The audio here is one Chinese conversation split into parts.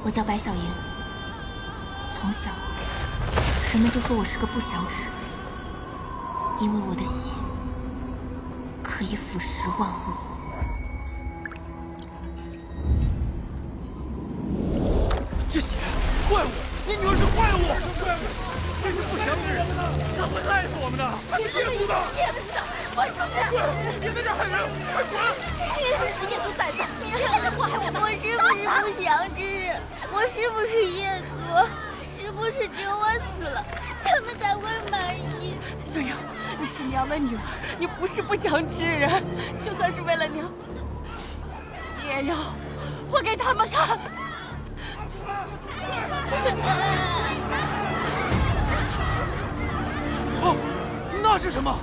我叫白小莹，从小人们就说我是个不祥之人，因为我的血可以腐蚀万物。这血，怪物！你女儿是怪物！怪物！这是不祥之人，他会害死我们的！他是夜族的！夜族的，滚出去！别在这儿害人！快滚！夜族崽子，你别在这祸害我们！我是不是不祥之人？我是不是夜族？是不是只有我死了，他们才会满意？小莹，你是娘的女儿，你不是不祥之人。就算是为了娘，你也要活给他们看。哦，那是什么？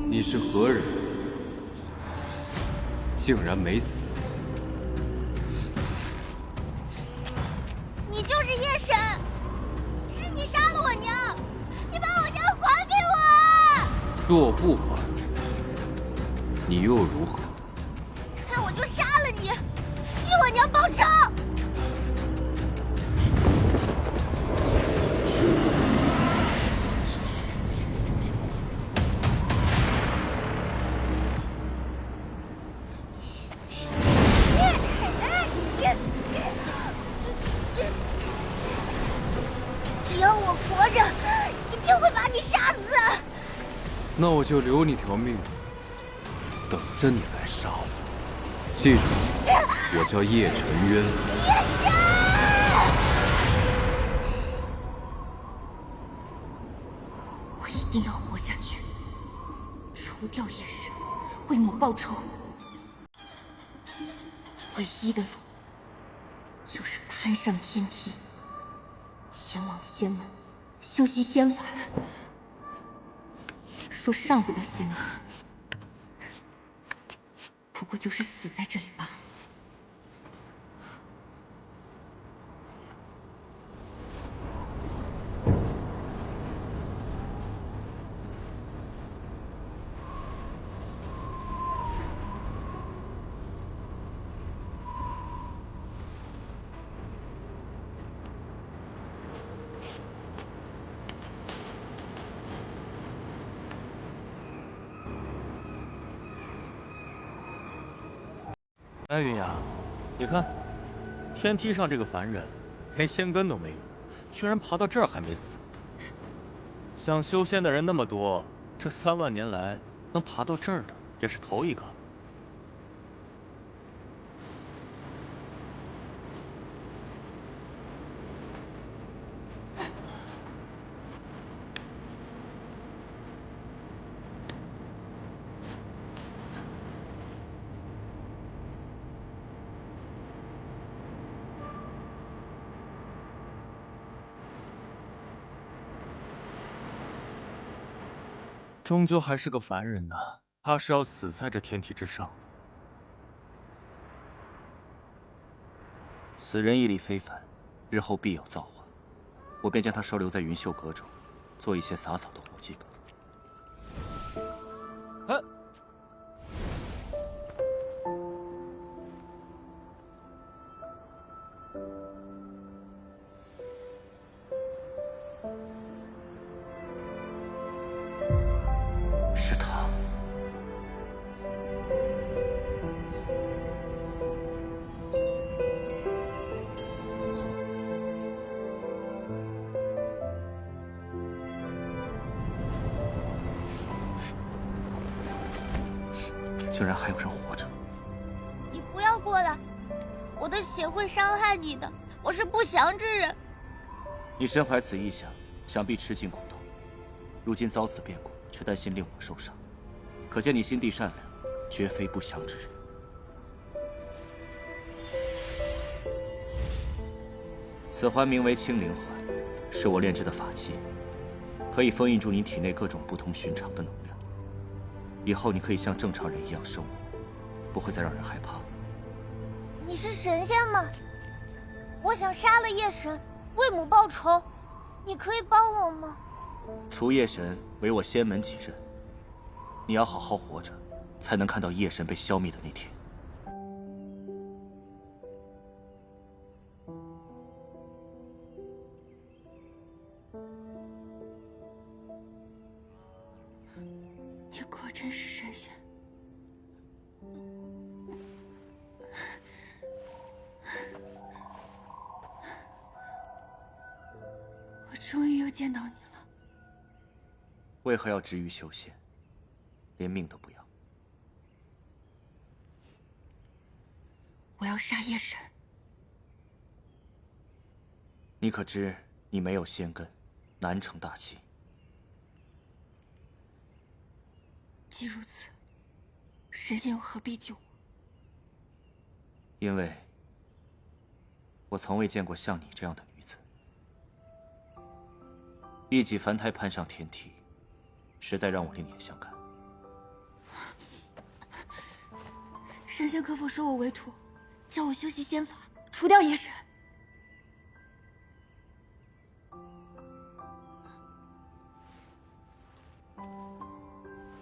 你是何人？竟然没死！你就是夜神，是你杀了我娘，你把我娘还给我！若不还，你又如何？那我就杀了你，替我娘报仇！只要我活着，一定会把你杀死。那我就留你条命，等着你来杀我。记住，我叫叶沉渊。我一定要活下去，除掉夜神，为母报仇。唯一的路就是攀上天梯，前往仙门，修习仙法。说上不得仙门，不过就是死在这里罢了。哎，云雅，你看，天梯上这个凡人，连仙根都没有，居然爬到这儿还没死。想修仙的人那么多，这3万年来能爬到这儿的也是头一个。终究还是个凡人呐，他是要死在这天梯之上。此人毅力非凡，日后必有造化。我便将他收留在云秀阁中，做一些洒扫的活计吧。是他。竟然还有人活着。你不要过来，我的血会伤害你的。我是不祥之人。你身怀此意象，想必吃尽苦头。如今遭此变故，却担心令我受伤，可见你心地善良，绝非不祥之人。此环名为清灵环，是我炼制的法器，可以封印住你体内各种不同寻常的能量。以后你可以像正常人一样生活，不会再让人害怕。你是神仙吗？我想杀了夜神，为母报仇，你可以帮我吗？除夜神为我仙门几任，你要好好活着，才能看到夜神被消灭的那天。你果真是神仙。我终于又见到你了。为何要执于修仙，连命都不要？我要杀夜神。你可知你没有仙根，难成大器。既如此，神仙又何必救我？因为我从未见过像你这样的女子。一己凡胎攀上天梯，实在让我另眼相看。神仙可否收我为徒，教我修习仙法，除掉夜神？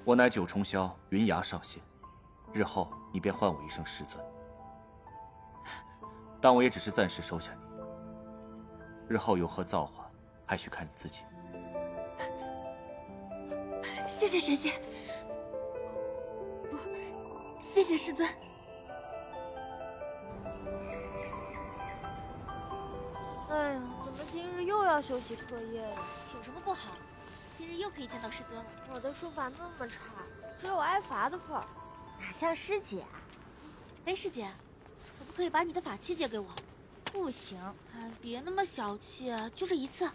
我乃九重霄云崖上仙，日后你便唤我一声师尊。但我也只是暂时收下你，日后有何造化，还需看你自己。谢谢神仙，不，谢谢师尊。哎呀，怎么今日又要休息课业了？有什么不好？今日又可以见到师尊了。我的书法那么差，只有挨罚的份儿，哪像师姐啊？哎，师姐，可不可以把你的法器借给我？不行，哎，别那么小气，就这一次啊！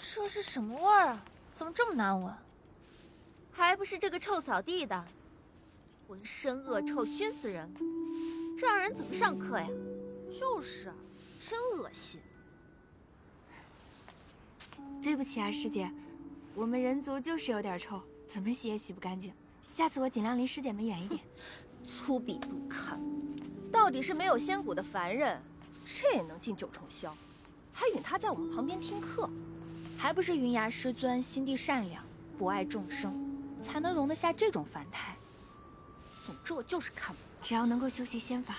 这是什么味儿啊？怎么这么难闻？还不是这个臭扫地的，浑身恶臭，熏死人！这让人怎么上课呀？就是啊，真恶心。对不起啊，师姐，我们人族就是有点臭，怎么洗也洗不干净。下次我尽量离师姐们远一点。粗鄙不堪，到底是没有仙骨的凡人，这也能进九重霄，还允他在我们旁边听课，还不是云崖师尊心地善良，博爱众生，才能容得下这种凡胎。总之我就是看不惯。只要能够修习仙法，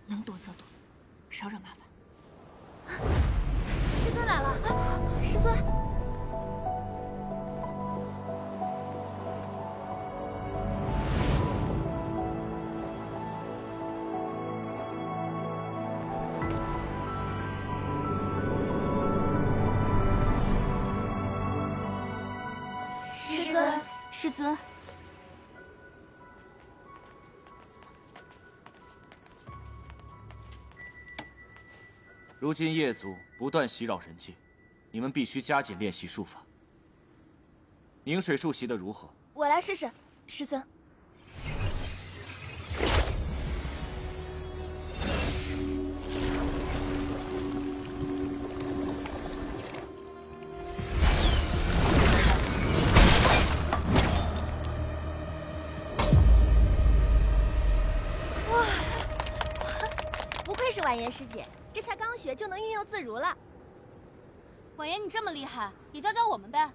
能躲则躲，少惹麻烦。师尊来了，师尊。师尊，师尊。如今夜族不断袭扰人界，你们必须加紧练习术法。凝水术习得如何？我来试试，师尊。哇，不愧是婉言师姐，这才刚学就能运用自如了。婉言，你这么厉害，也教教我们呗。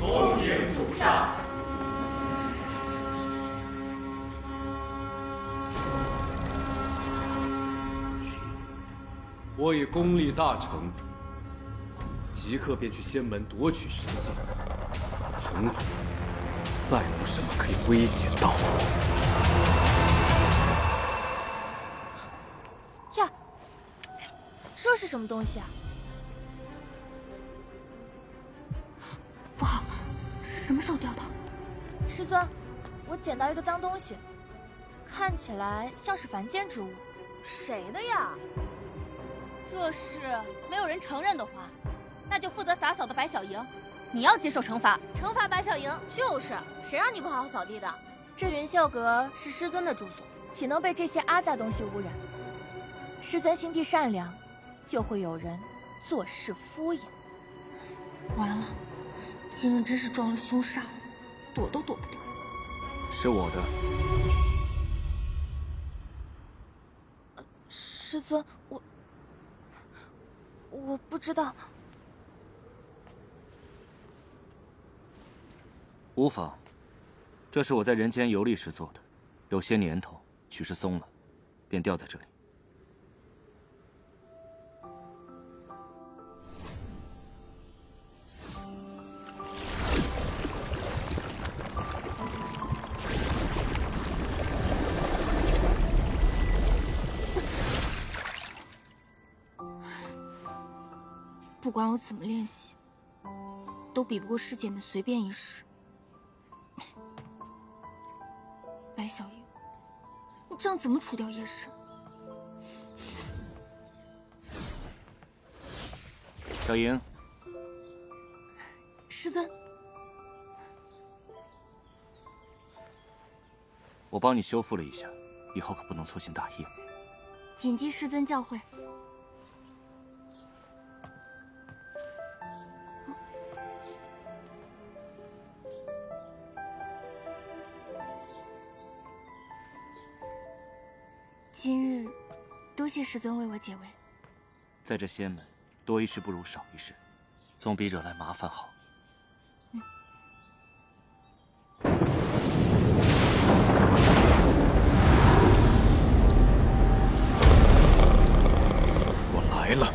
恭迎主上。我已功力大成，即刻便去仙门夺取神性，从此再无什么可以威胁到我。呀，这是什么东西啊？不好，什么时候掉的？师尊，我捡到一个脏东西，看起来像是凡间之物。谁的呀？若是没有人承认的话，那就负责洒扫的白小莹，你要接受惩罚。惩罚白小莹就是，谁让你不好好扫地的？这云秀阁是师尊的住所，岂能被这些阿杂东西污染？师尊心地善良，就会有人做事敷衍。完了，今日真是撞了凶煞，躲都躲不掉。是我的。师尊，我不知道。无妨，这是我在人间游历时做的，有些年头，许是松了，便掉在这里。不管我怎么练习，都比不过师姐们随便一试。白小莹，你这样怎么除掉夜神？小莹，师尊，我帮你修复了一下，以后可不能粗心大意。谨记师尊教诲。今日多谢师尊为我解围。在这仙门，多一事不如少一事，总比惹来麻烦好。我来了。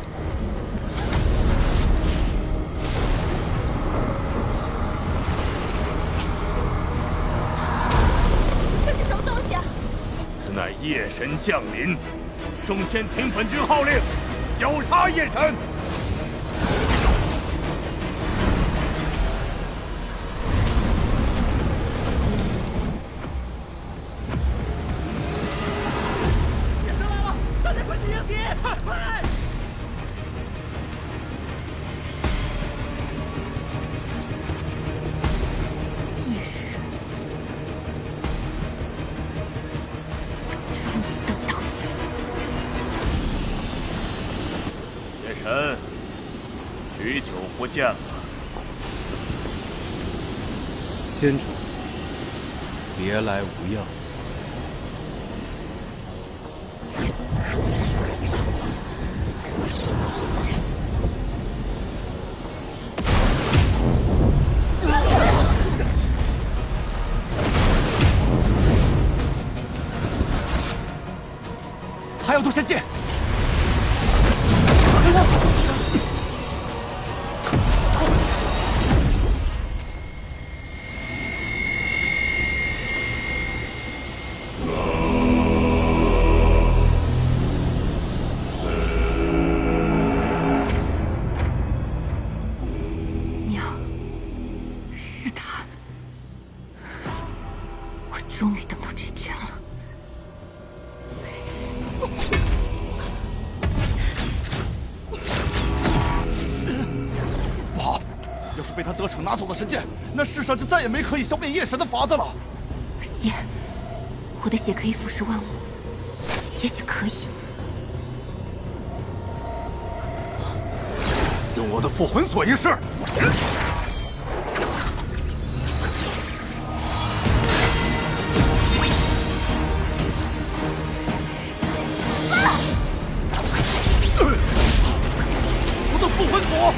这是什么东西啊？此乃夜神降临，众仙听本君号令，绞杀夜神。夜神来了，大家快去迎敌！快！夜神，终于等到你了。夜神，许久不见了。仙主，别来无恙。还有渡神剑。娘，是他，我终于等到这天了。不好，要是被他得逞拿走了神剑，那世上就再也没可以消灭夜神的法子了。血，我的血可以腐蚀万物，也许可以。用我的复魂锁一试。我的复魂锁。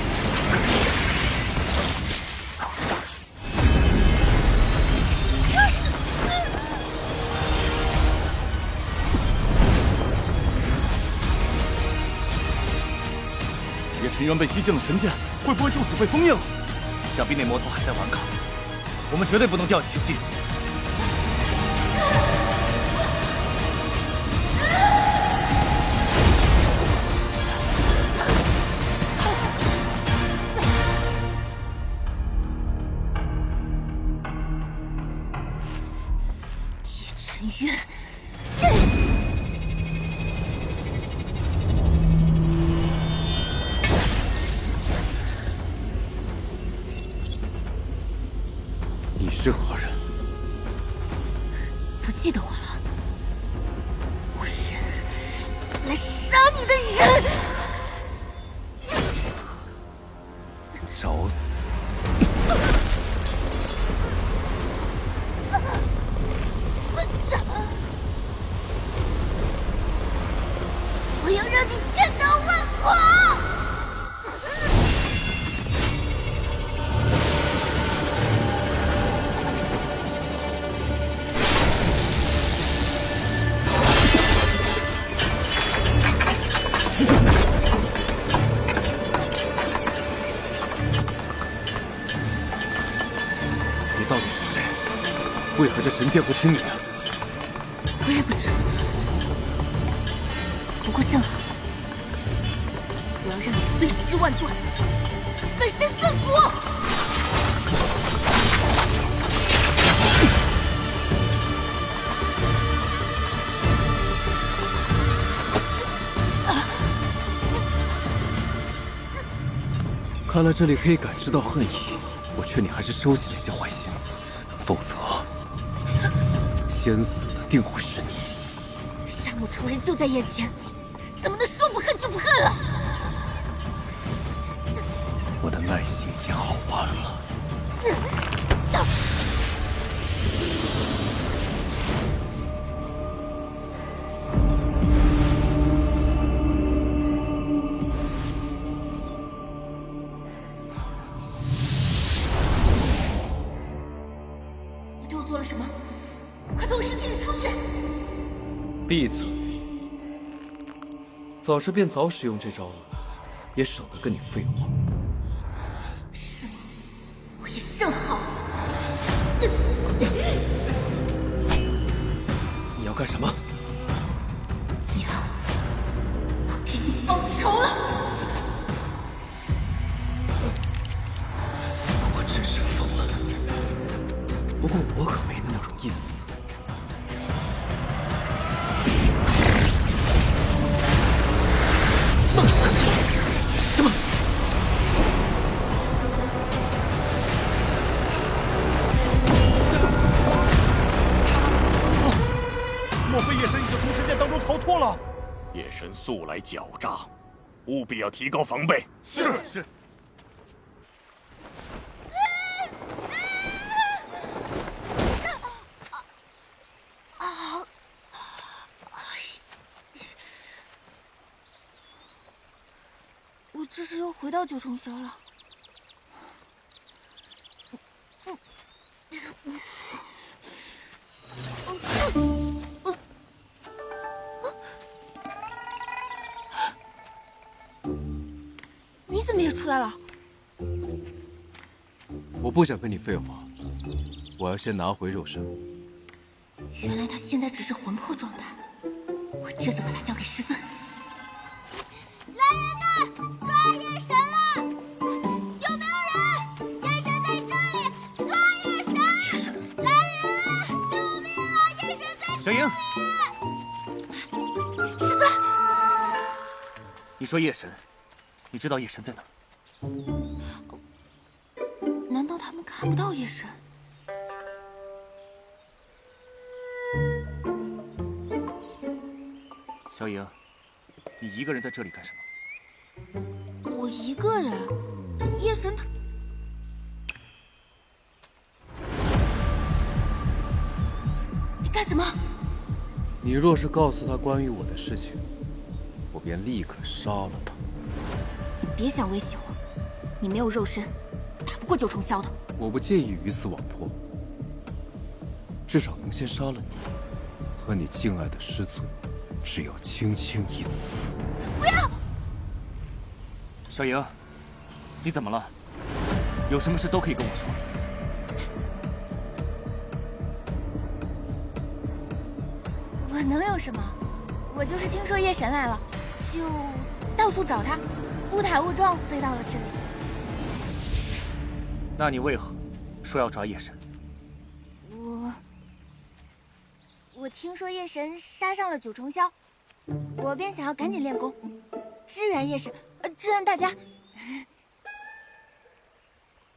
夜神原被吸尽了神剑，会不会就此被封印了？想必那魔头还在顽抗，我们绝对不能掉以轻心。叶晨渊。 你是何人？不记得我了？我是来杀你的人！找死！我要让你千刀万剐！ 你到底是谁？为何这神剑不听你的？我也不知道。不过正好，我要让你碎尸万段，粉身碎骨。看来这里可以感知到恨意，我劝你还是收起这些坏心思，否则先死的定会是你。杀母仇人就在眼前，怎么能说不恨就不恨了？我的耐心已经耗完了。你对我做了什么？快从我身体里出去！闭嘴！早知便早使用这招了，也省得跟你废话。是吗？我也正好。你要干什么？娘，我给你报仇了！我真是疯了。不过我可没那么容易死。什么？莫非夜神已经从神剑当中逃脱了？夜神素来狡诈，务必要提高防备。是。我这是又回到九重霄了。你怎么也出来了？我不想跟你废话，我要先拿回肉身。原来他现在只是魂魄状态，我这就把他交给师尊。来人呐，抓夜神了！有没有人？夜神在这里，抓夜神！来人，救命啊！夜神在这里！小莹，师尊，你说夜神，你知道夜神在哪？难道他们看不到夜神？小莹，你一个人在这里干什么？我一个人，夜神他……你干什么？你若是告诉他关于我的事情，我便立刻杀了他。你别想威胁我，你没有肉身，打不过九重霄的。我不介意鱼死网破，至少能先杀了你，和你敬爱的师尊，只有轻轻一刺。不要！小莹，你怎么了？有什么事都可以跟我说。我能有什么？我就是听说夜神来了，就到处找他，误打误撞飞到了这里。那你为何说要抓夜神？我听说夜神杀上了九重霄，我便想要赶紧练功，支援夜神，支援大家。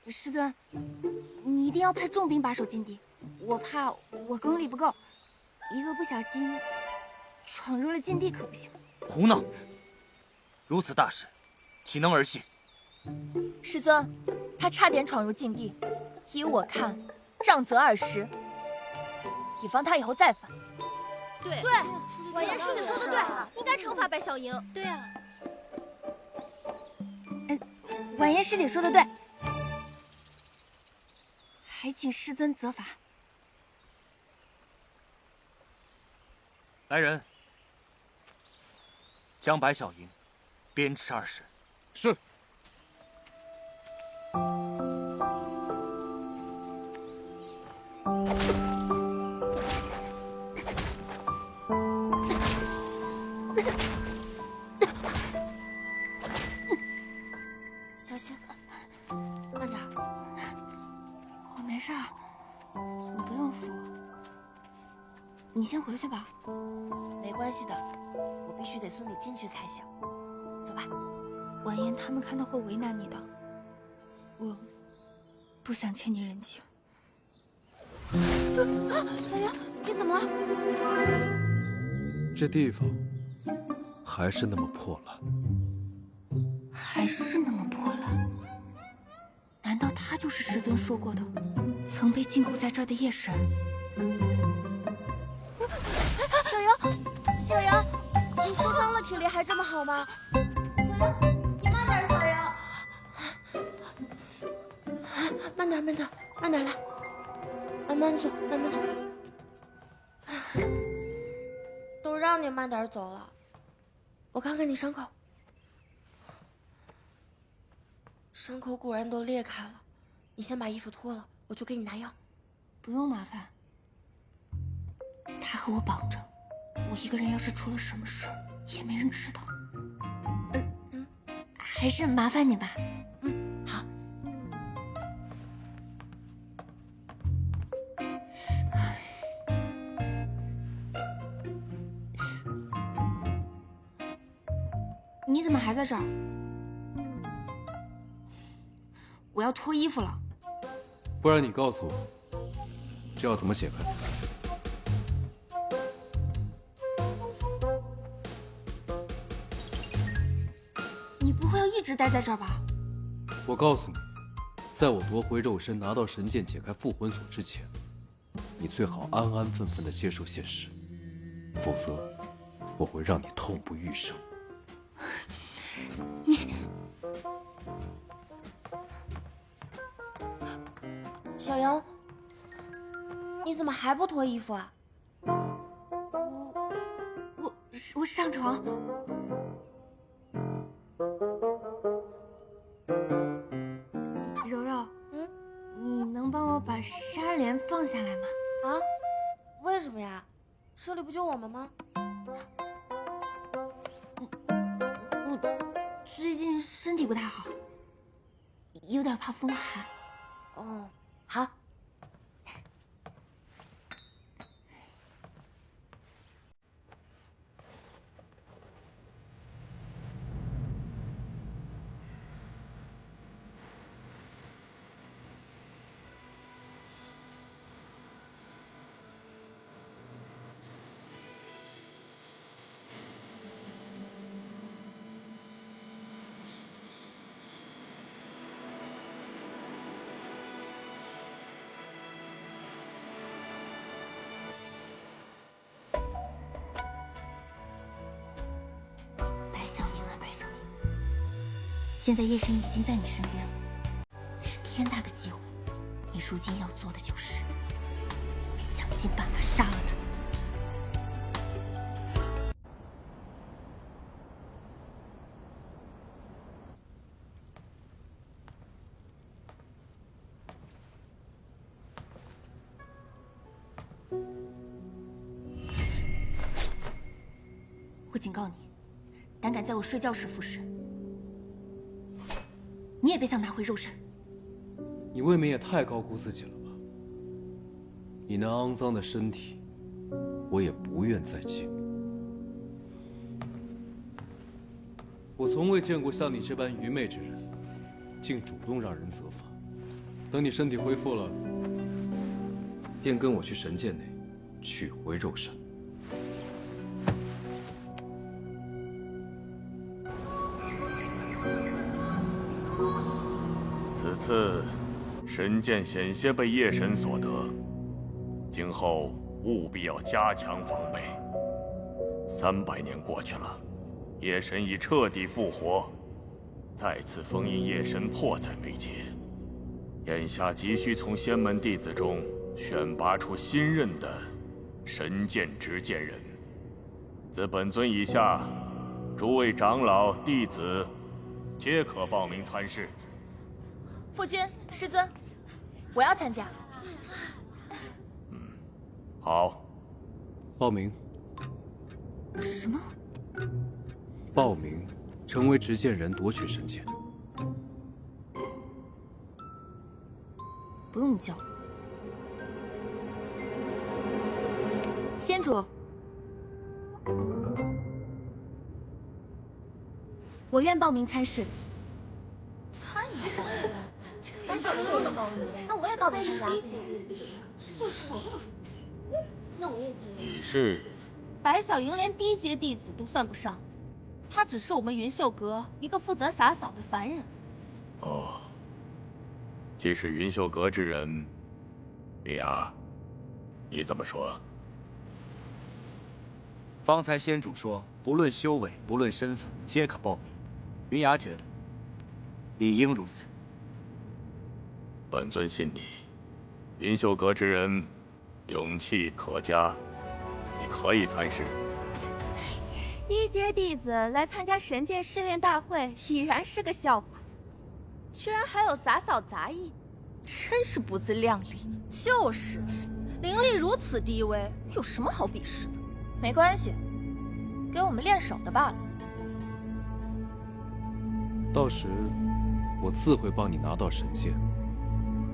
师尊，你一定要派重兵把守禁地，我怕我功力不够，一个不小心闯入了禁地可不行。胡闹！如此大事，岂能儿戏？师尊，他差点闯入禁地，依我看，杖责20，以防他以后再犯。对，婉言师姐说的对，应该惩罚白小莹。对啊，婉言师姐说的对，还请师尊责罚。来人，将白小莹鞭笞2审。是。小心，慢点。我没事儿，你不用扶我。你先回去吧。没关系的，我必须得送你进去才行。走吧。婉言他们看到会为难你的，我不想欠你人情。小莹，你怎么了？这地方还是那么破烂，还是那么破烂。难道他就是师尊说过的曾被禁锢在这儿的夜神？小莹，你受伤了，体力还这么好吗？小莹，你慢点，小莹。慢点，慢点，慢点来，慢慢走，慢慢走。都让你慢点走了，我看看你伤口。伤口果然都裂开了，你先把衣服脱了，我去给你拿药。不用麻烦，他和我绑着，我一个人要是出了什么事，也没人知道。还是麻烦你吧。好。你怎么还在这儿？我要脱衣服了。不然你告诉我，这要怎么解开？你不会要一直待在这儿吧？我告诉你，在我夺回肉身、拿到神剑、解开复魂锁之前，你最好安安分分地接受现实，否则我会让你痛不欲生。小莹，你怎么还不脱衣服啊？我上床。柔柔，你能帮我把纱帘放下来吗？啊？为什么呀？这里不就我们吗？我最近身体不太好，有点怕风寒。哦，好。现在夜神已经在你身边了，是天大的机会。你如今要做的就是想尽办法杀了他。我警告你，胆敢在我睡觉时附身，你也别想拿回肉身。你未免也太高估自己了吧？你那肮脏的身体，我也不愿再见。我从未见过像你这般愚昧之人，竟主动让人责罚。等你身体恢复了，便跟我去神剑内取回肉身。此次神剑险些被夜神所得，今后务必要加强防备。300年过去了，夜神已彻底复活，再次封印夜神迫在眉睫。眼下急需从仙门弟子中选拔出新任的神剑执剑人。自本尊以下，诸位长老弟子皆可报名参试。父君、师尊，我要参加。好，报名。什么？报名，成为执剑人，夺取神剑。不用叫。仙主，我愿报名参试。他已经报名了，白小玲也报名，那我也报名参加。那我也。你是？白小莹连低阶弟子都算不上，她只是我们云秀阁一个负责洒扫的凡人。哦，既是云秀阁之人，米娅，你怎么说？方才仙主说，不论修为，不论身份，皆可报名。云崖觉得理应如此。本尊信你，云秀阁之人，勇气可嘉，你可以参试。低阶弟子来参加神剑试炼大会，已然是个笑话，居然还有洒扫杂役，真是不自量力。就是，灵力如此低微，有什么好鄙视的？没关系，给我们练手的罢了。到时，我自会帮你拿到神剑，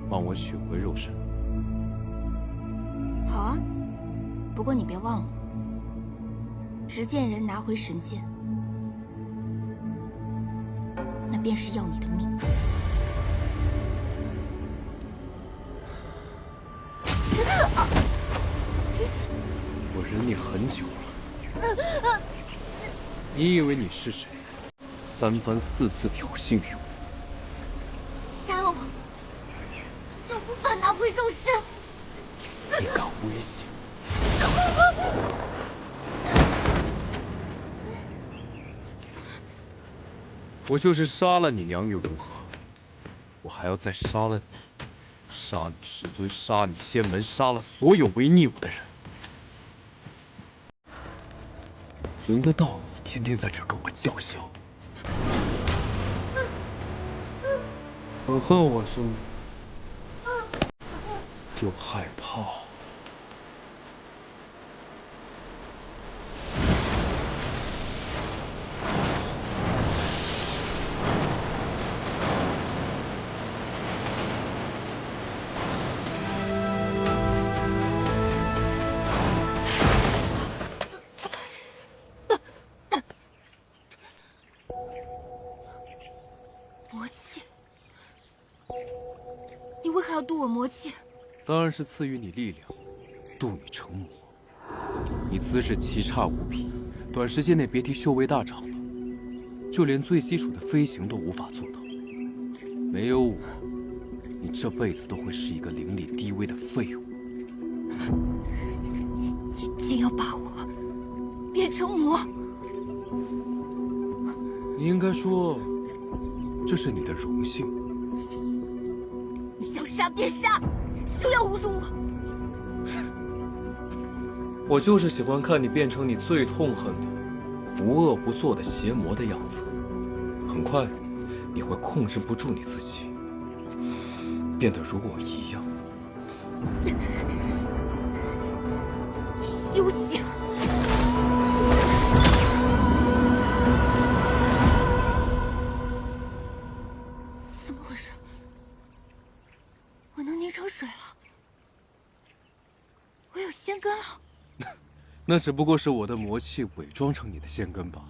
帮我取回肉身。好啊，不过你别忘了，执剑人拿回神剑，那便是要你的命。我忍你很久了，你以为你是谁？3番4次挑衅于我，杀了我，就无法拿回肉身。你敢威胁？我就是杀了你娘又如何？我还要再杀了你，杀你师尊，杀你仙门，杀了所有违逆我的人。轮得到你天天在这跟我叫嚣？很恨我是吗？就害怕。魔气，你为何要渡我魔气？当然是赐予你力量，渡你成魔。你资质奇差无比，短时间内别提修为大涨了，就连最基础的飞行都无法做到。没有我，你这辈子都会是一个灵力低微的废物。你竟要把我变成魔？你应该说，这是你的荣幸。你想杀便杀，休要侮辱我！我就是喜欢看你变成你最痛恨的、无恶不作的邪魔的样子。很快，你会控制不住你自己，变得如我一样。休想！那只不过是我的魔气伪装成你的仙根罢了。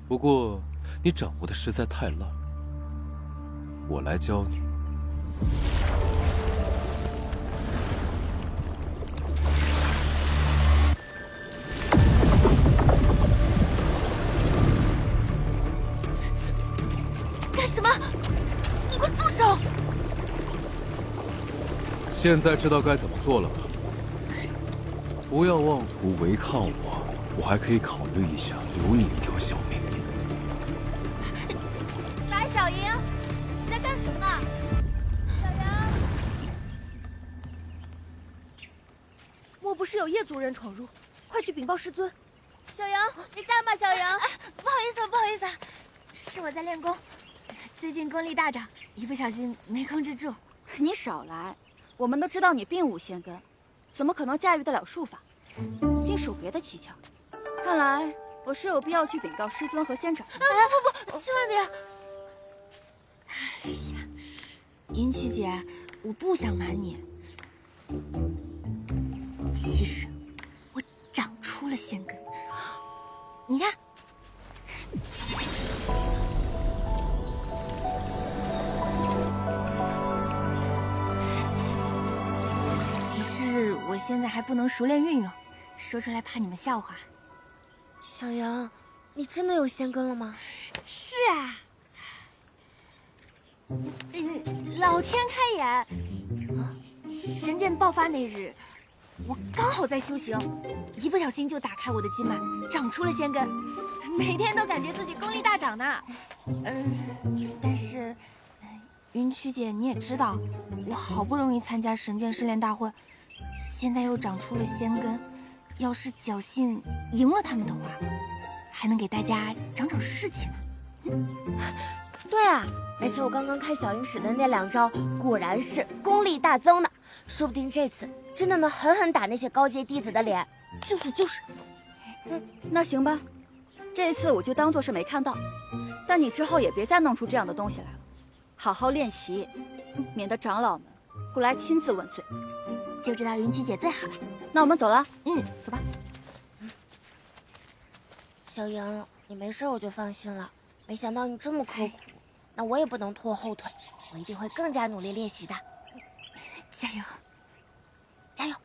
不过你掌握的实在太烂，我来教你。干什么？你快住手！现在知道该怎么做了吧？不要妄图违抗我，我还可以考虑一下留你一条小命。白小莹，你在干什么呢？小莹，莫不是有夜族人闯入？快去禀报师尊！小莹，你在吗？小莹，不好意思，不好意思，是我在练功，最近功力大涨，一不小心没控制住。你少来，我们都知道你并无仙根，怎么可能驾驭得了术法？定是有别的蹊跷。看来我是有必要去禀告师尊和仙长。不，千万别！哎呀，云曲姐，我不想瞒你，其实我长出了仙根，你看。我现在还不能熟练运用，说出来怕你们笑话。小莹，你真的有仙根了吗？是啊，老天开眼，神剑爆发那日，我刚好在修行，一不小心就打开我的经脉，长出了仙根，每天都感觉自己功力大涨呢。但是，云曲姐你也知道，我好不容易参加神剑试炼大会。现在又长出了仙根，要是侥幸赢了他们的话，还能给大家长长士气呢。对啊，而且我刚刚看小莹使的那2招，果然是功力大增呢。说不定这次真的能狠狠打那些高阶弟子的脸。就是。那行吧，这次我就当做是没看到。但你之后也别再弄出这样的东西来了，好好练习，免得长老们过来亲自问罪。就知道云曲姐最好了。那我们走了。走吧。小莹，你没事我就放心了。没想到你这么刻苦，那我也不能拖后腿，我一定会更加努力练习的。加油，加油！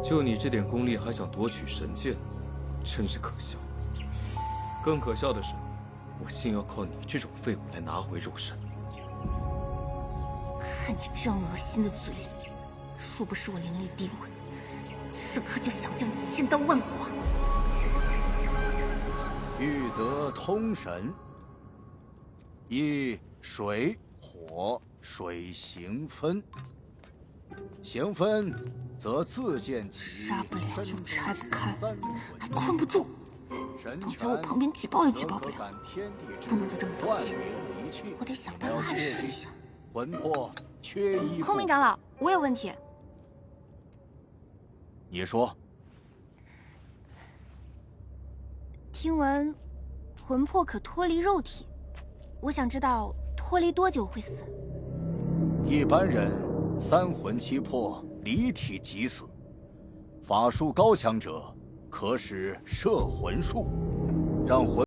就你这点功力，还想夺取神剑，真是可笑。更可笑的是，我竟要靠你这种废物来拿回肉身。看你这样恶心的嘴脸，若不是我灵力低微，此刻就想将你千刀万剐。欲得通神，一水火水行分，行分则自见其杀不了又拆不开，还困不住。躲在我旁边举报也举报不了，不能就这么放弃，我得想办法暗示一下。魂魄缺一。空明长老，我有问题。你说。听闻魂魄可脱离肉体，我想知道脱离多久会死？一般人3魂7魄离体即死，法术高强者可使摄魂术，让魂。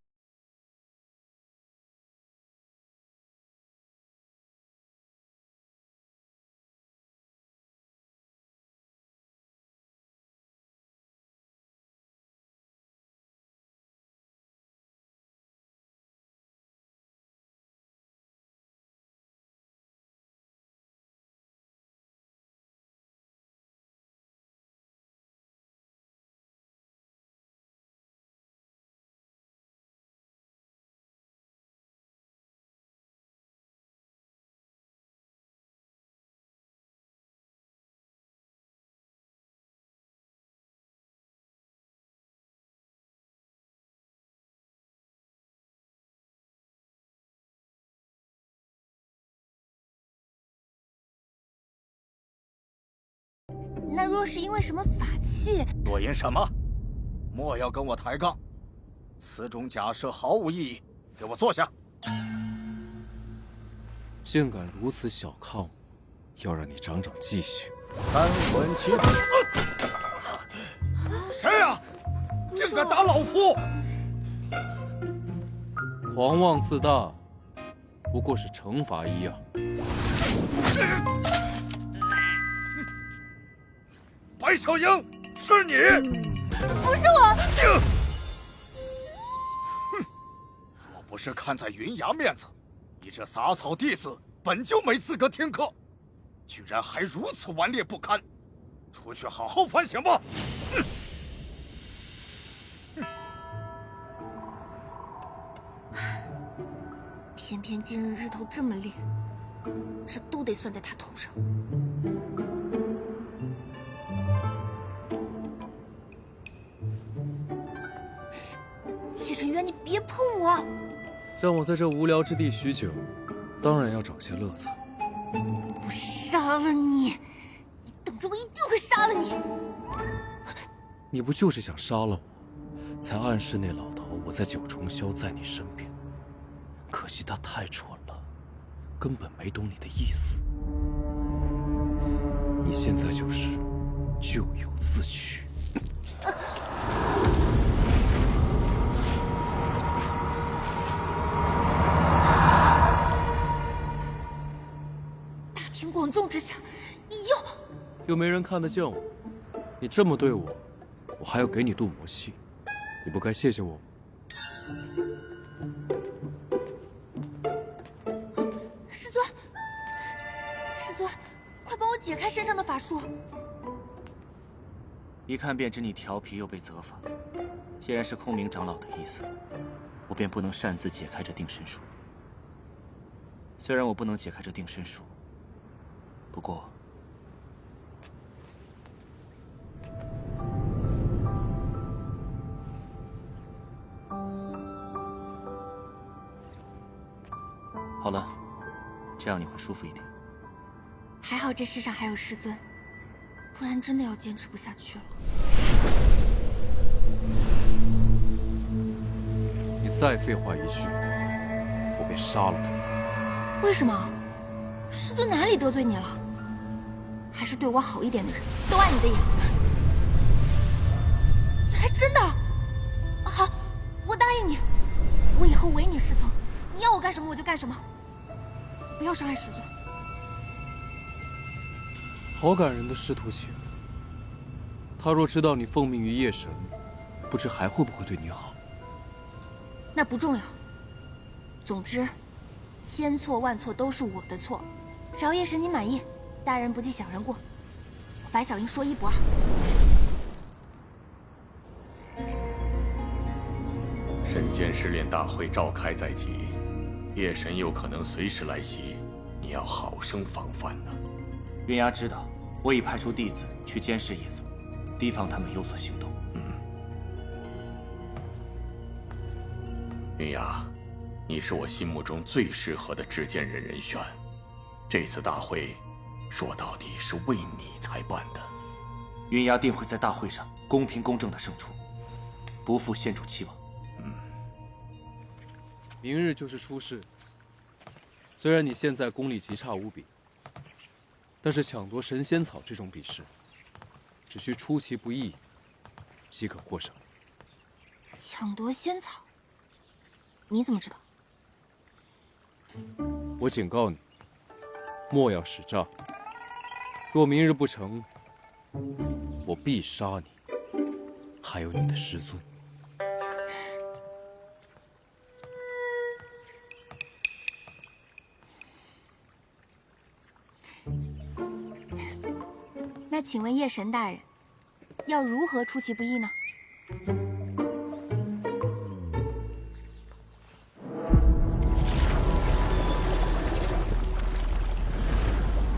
那若是因为什么法器？若因什么？莫要跟我抬杠，此种假设毫无意义。给我坐下。竟敢如此小看我，要让你长长记性。三魂七魄。谁呀？竟敢打老夫！狂妄自大，不过是惩罚一样。白小樱，是你？不是我。若不是看在云崖面子，你这洒草弟子本就没资格听课，居然还如此顽劣不堪，出去好好反省吧。偏偏今日日头这么烈，这都得算在他头上。叶晨渊，你别碰我！让我在这无聊之地许久，当然要找些乐子。我杀了你！你等着，我一定会杀了你！你不就是想杀了我，才暗示那老头我在九重霄在你身边？可惜他太蠢了，根本没懂你的意思。你现在就是咎由自取。大庭广众之下，你又没人看得见我，你这么对我，我还要给你镀魔气，你不该谢谢我吗？师尊，师尊，快帮我解开身上的法术！一看便知你调皮又被责罚。既然是空明长老的意思，我便不能擅自解开这定身术。虽然我不能解开这定身术，不过好了，这样你会舒服一点。还好这世上还有师尊，不然真的要坚持不下去了。你再废话一句，我便杀了他。为什么？师尊哪里得罪你了？还是对我好一点的人都碍你的眼。你还真的？好，我答应你，我以后唯你是从，你要我干什么我就干什么，不要伤害师尊。好感人的师徒情。他若知道你奉命于夜神，不知还会不会对你好。那不重要。总之，千错万错都是我的错，只要夜神你满意，大人不计小人过，我白小樱说一不二。神剑试炼大会召开在即，夜神有可能随时来袭，你要好生防范呢。云崖知道，我已派出弟子去监视夜族，提防他们有所行动。云崖，你是我心目中最适合的执剑人人选。这次大会，说到底是为你才办的。云崖定会在大会上公平公正的胜出，不负县主期望。明日就是出世。虽然你现在功力极差无比，但是抢夺神仙草这种比试，只需出其不意，即可获胜。抢夺仙草，你怎么知道？我警告你，莫要使诈。若明日不成，我必杀你，还有你的师尊。那请问夜神大人，要如何出其不意呢？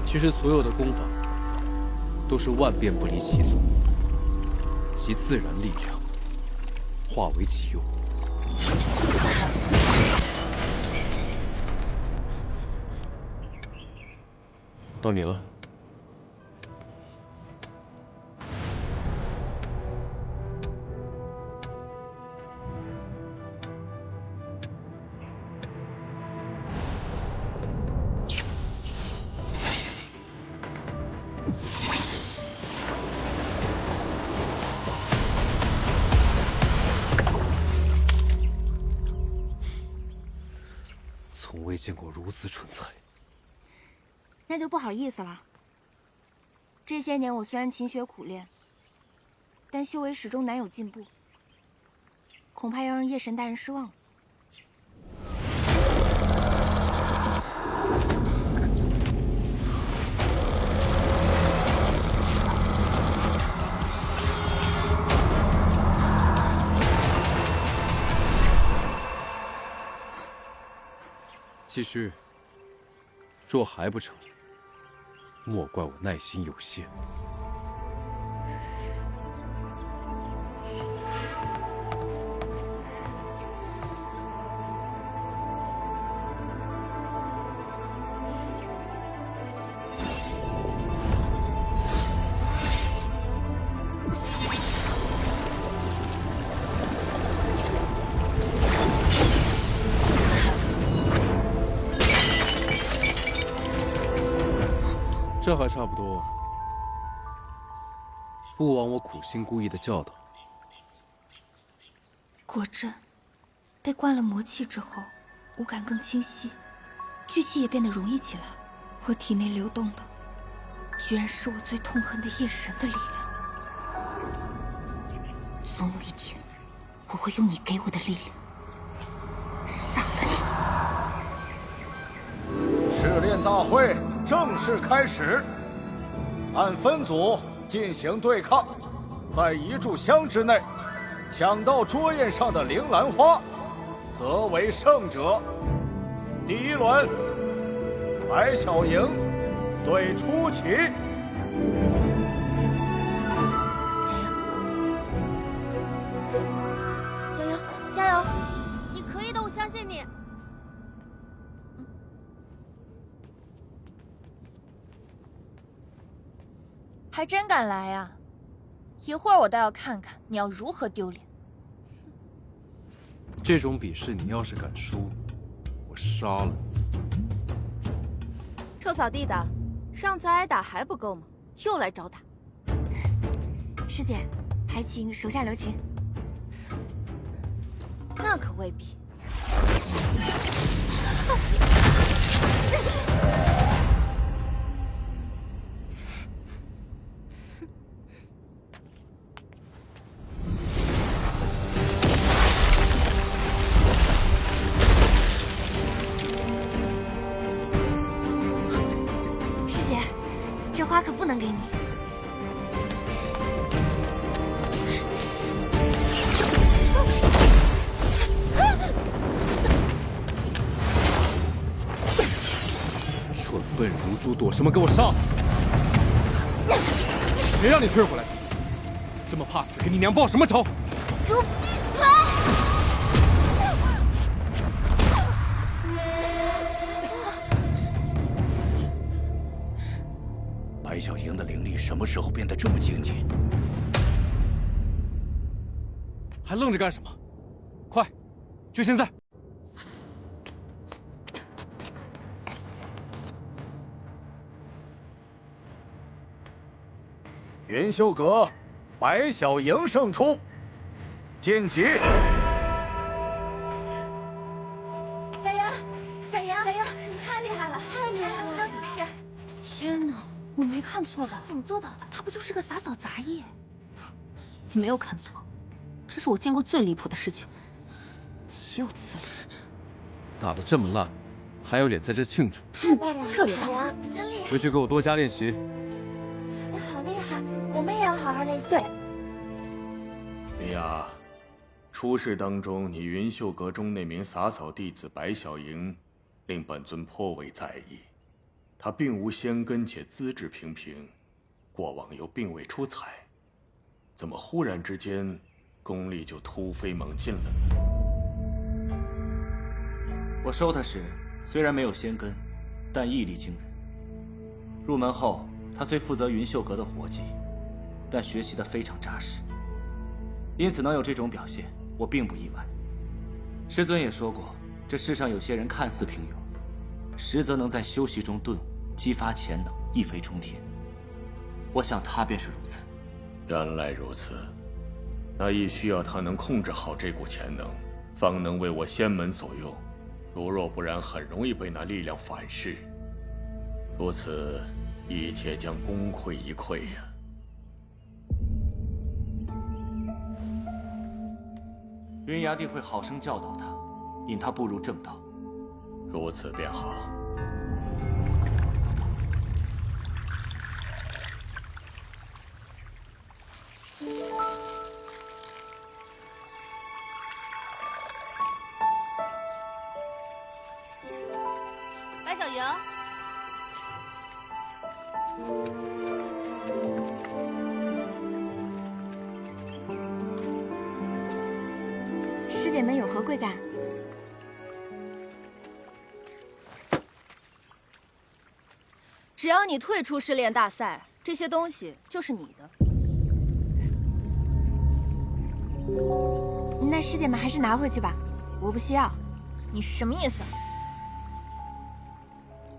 其实所有的功法都是万变不离其宗，集自然力量化为己用。到你了。从未见过如此蠢材。那就不好意思了。这些年我虽然勤学苦练，但修为始终难有进步，恐怕要让夜神大人失望了。继续，若还不成，莫怪我耐心有限。这还差不多，不枉我苦心孤诣的教导。果真，被灌了魔气之后，五感更清晰，聚气也变得容易起来。我体内流动的，居然是我最痛恨的夜神的力量。总有一天，我会用你给我的力量杀了你。试炼大会正式开始，按分组进行对抗，在一炷香之内抢到桌宴上的铃兰花，则为胜者。第一轮，白小莹对初奇。小莹，加油！你可以的，我相信你。还真敢来呀！一会儿我倒要看看你要如何丢脸。这种比试，你要是敢输，我杀了你。臭扫地的，上次挨打还不够吗？又来找打。师姐，还请手下留情。那可未必。师姐，这花可不能给你。蠢笨如猪，躲什么？给我上！谁让你退回来的？这么怕死，给你娘报什么仇？给我闭嘴！白小莹的灵力什么时候变得这么精进？还愣着干什么？快，就现在！云秀阁，白小莹胜出，晋级。小莹，小莹，你太厉害了，太厉害了！张女士，天哪，我没看错吧？怎么做到的？他不就是个洒扫杂役？你没有看错，这是我见过最离谱的事情，岂有此理！打得这么烂，还有脸在这庆祝？特别棒！你真厉害！回去给我多加练习。你好厉害，我们也要好好练习。对。米娅，出事当中，你云秀阁中那名洒扫弟子白小莹，令本尊颇为在意。她并无仙根，且资质平平，过往又并未出彩，怎么忽然之间功力就突飞猛进了呢？我收他时，虽然没有仙根，但毅力惊人。入门后，他虽负责云秀阁的活计，但学习得非常扎实，因此能有这种表现，我并不意外。师尊也说过，这世上有些人看似平庸，实则能在修习中顿悟，激发潜能，一飞冲天。我想他便是如此。原来如此，那亦需要他能控制好这股潜能，方能为我仙门所用。如若不然，很容易被那力量反噬。如此，一切将功亏一篑呀。云崖帝会好生教导他，引他步入正道。如此便好。白小莹，师姐们有何贵干？只要你退出试炼大赛，这些东西就是你的。那师姐们还是拿回去吧，我不需要。你什么意思？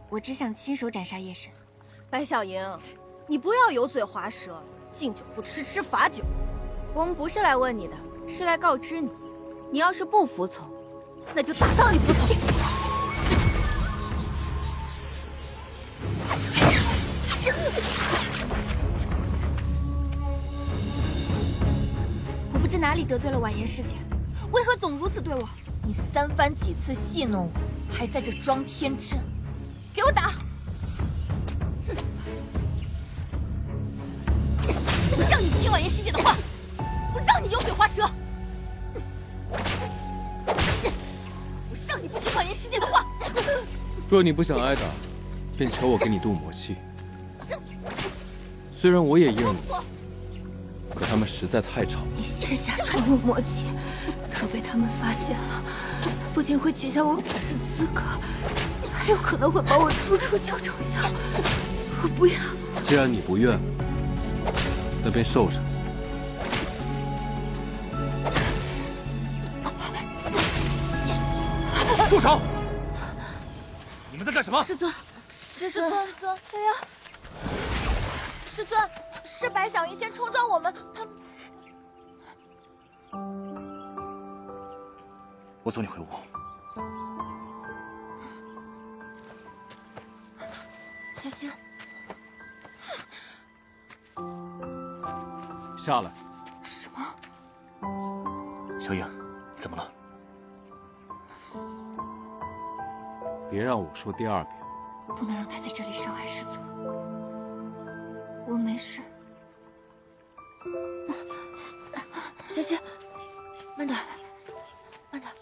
我只想亲手斩杀叶神。白小莹，你不要油嘴滑舌了，敬酒不吃吃罚酒。我们不是来问你的，是来告知你，你要是不服从，那就打到你服从。我不知哪里得罪了婉言师姐，为何总如此对我？你三番几次戏弄我，还在这装天真，给我打！我让你不听婉言师姐的话，我让你油嘴滑舌，我让你不听婉言师姐的话。若你不想挨打，便求我给你渡魔气。虽然我也应你，可他们实在太吵。你线下传我魔气，若被他们发现了，不仅会取消我比试资格，还有可能会把我逐出九重巷。我不要。既然你不愿，那便受着。住手！你们在干什么？师尊，小妖，师尊，是白小莹先冲撞我们，他们。我送你回屋。小心。下来。什么？小影，怎么了？别让我说第二遍。不能让他在这里伤害师尊。我没事。小心，慢点，慢点。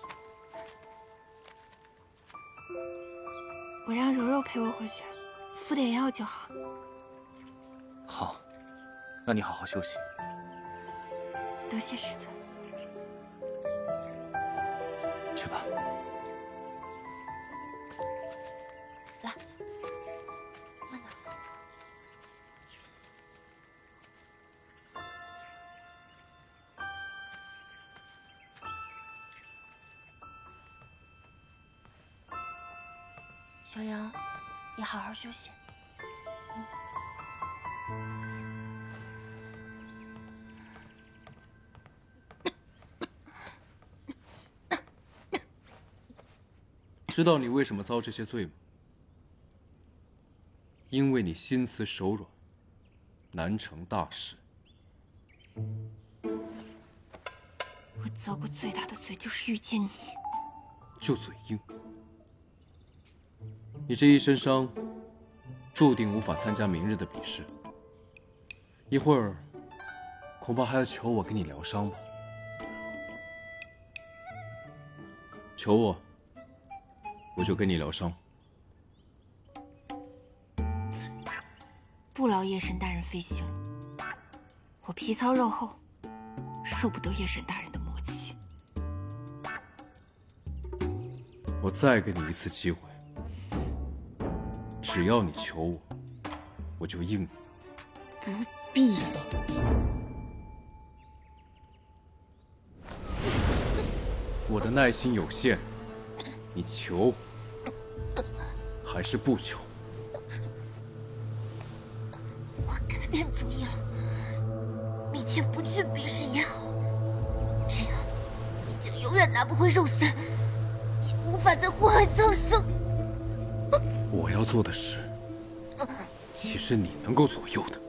我让柔柔陪我回去，敷点药就好。好，那你好好休息。多谢师尊。去吧。来，慢点。小杨，你好好休息。知道你为什么遭这些罪吗？因为你心慈手软，难成大事。我遭过最大的罪就是遇见你。就嘴硬。你这一身伤，注定无法参加明日的比试。一会儿，恐怕还要求我给你疗伤吧？求我，我就给你疗伤。不劳夜神大人费心了，我皮糙肉厚，受不得夜神大人的魔气。我再给你一次机会，只要你求我，我就应你。不必。我的耐心有限，你求还是不求？我改变主意了，明天不去比试也好，这样你就永远拿不回肉身，也无法在祸害苍生。我要做的事，岂是你能够左右的？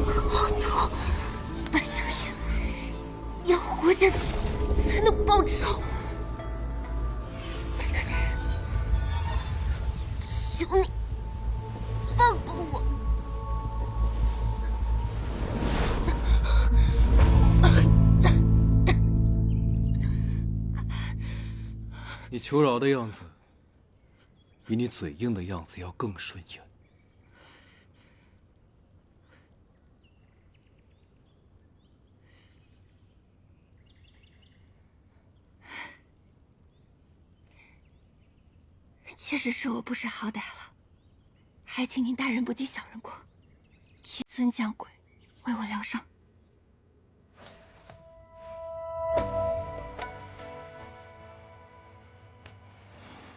好痛！白小燕，要活下去才能报仇。求你放过我！你求饶的样子，比你嘴硬的样子要更顺眼。确实是我不识好歹了，还请您大人不计小人过，屈尊降贵，为我疗伤。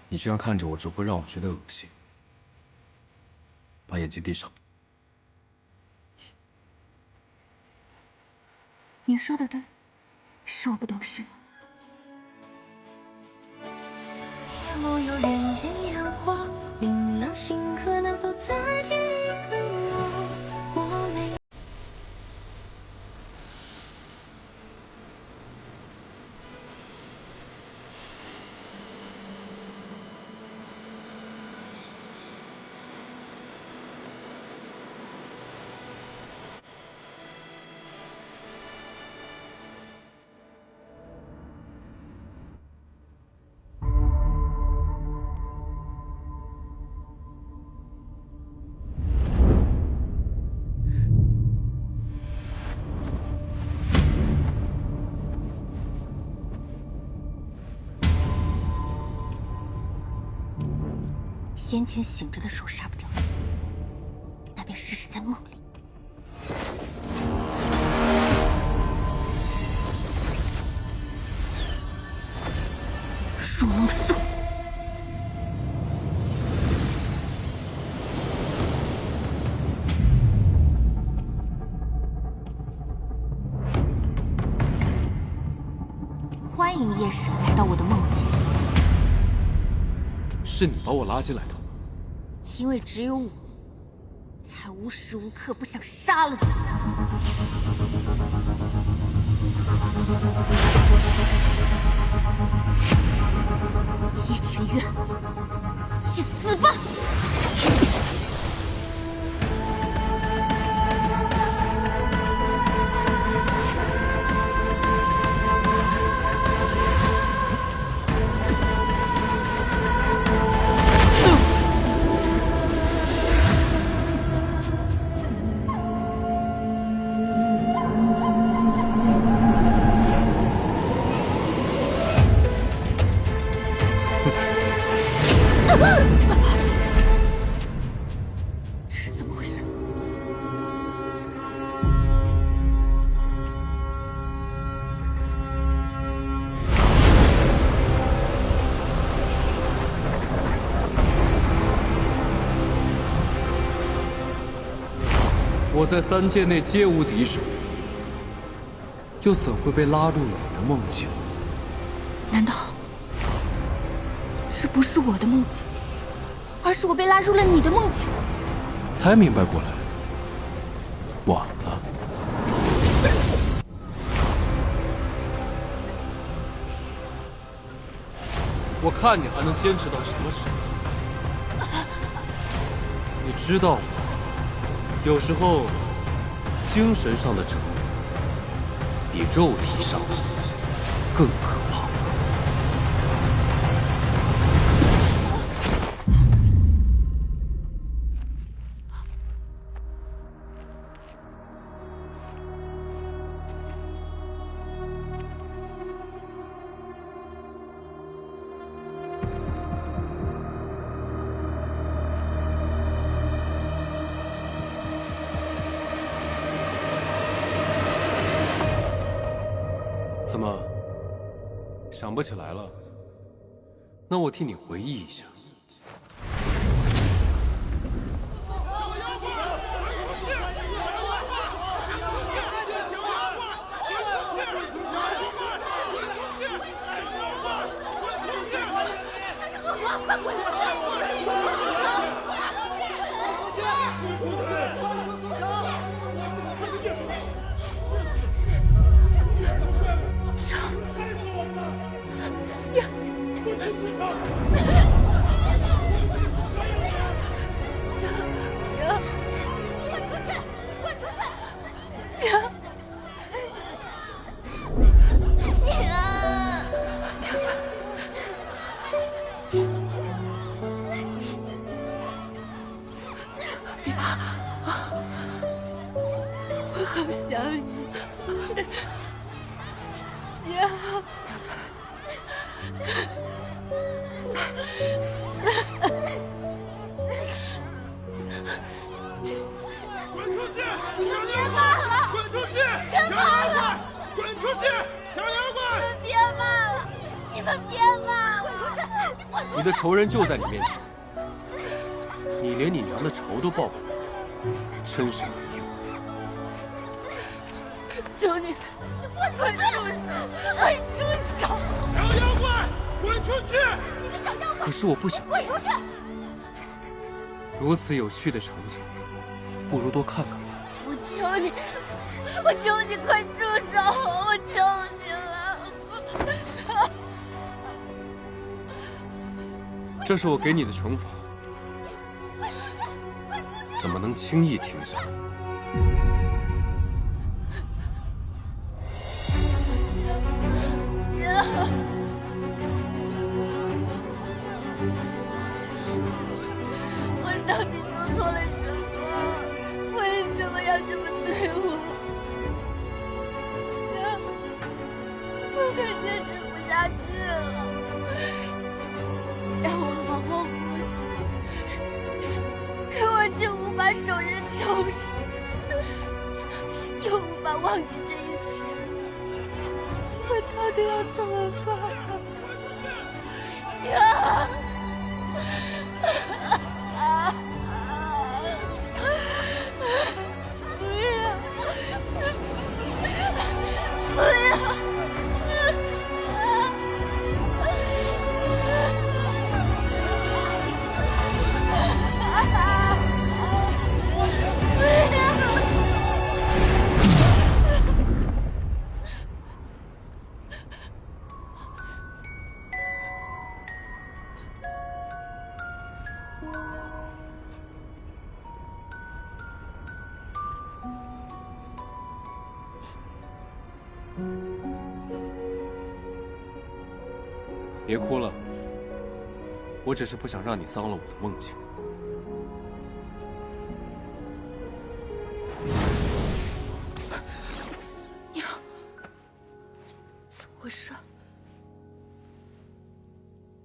你这样看着我，只会让我觉得恶心。把眼睛闭上。您说的对，是我不懂事。梦有人间烟火，明亮星河能否再添一个我？我没。先前醒着的时候杀不掉你，那便试试在梦里。入梦术。欢迎夜神来到我的梦境。是你把我拉进来的。因为只有我，才无时无刻不想杀了你。叶晨月，去死吧！这是怎么回事？我在3界内皆无敌手，又怎会被拉入你的梦境？难道这不是我的梦境，而是我被拉入了你的梦境？才明白过来，晚了。我看你还能坚持到什么时候？你知道吗？有时候，精神上的折磨比肉体上的更可怕。怎么，想不起来了？那我替你回忆一下。你的仇人就在你面前，你连你娘的仇都报不了，真是没用。求你，快住手！快住手！小妖怪，滚出去！你个小妖怪！可是我不想。滚出去！如此有趣的场景，不如多看看。我求你，我求你快住手！我求你了！这是我给你的惩罚，怎么能轻易停下？我到底做错了什么？为什么要这么对我？我快坚持不下去了。让我好好活着，可我却无法手刃仇杀，又无法忘记这一切，我到底要怎么办？呀！不要！不要！别哭了，我只是不想让你脏了我的梦境。娘，怎么回事？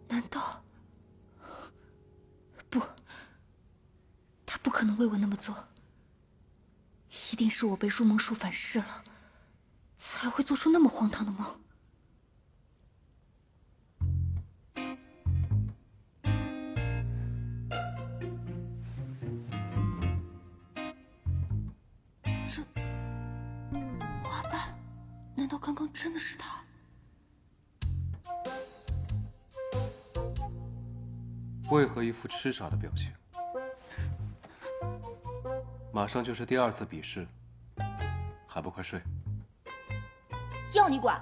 难道不？他不可能为我那么做，一定是我被入梦术反噬了，才会做出那么荒唐的梦。花瓣，难道刚刚真的是他？为何一副痴傻的表情？马上就是第2次比试，还不快睡？要你管！